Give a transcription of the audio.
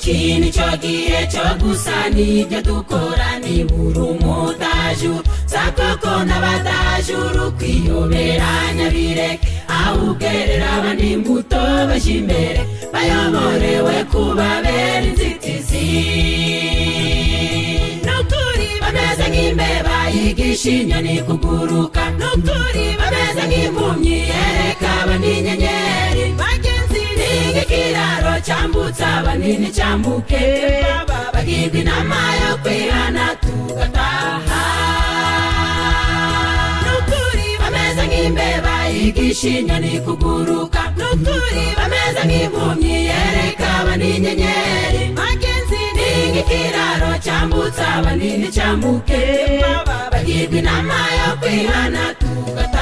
Ikini chogiye chogusani dukora ni burumutaju sakoko n'abadajuru kwiyoberanya bireke awugerera abandi imbuto bashimbere bayoborewe kubabera inzitizi nukuri bameze nk'imbeba yigisha inyoni kuguruka nukuri bameze nk'impumyi yereka abandi inyenyeri bagenzi n'igikiraro cyambutsa abanini cyambuke bagirwa inama yo kwihana tugataha nukuri bameze nk'imbeba yigisha inyoni kuguruka nukuri bameze nk'impumyi yereka abandi inyenyeri bagenzi n'igikiraro cyambutsa abanini cyambuke bagirwa inama yo kwihana tugataha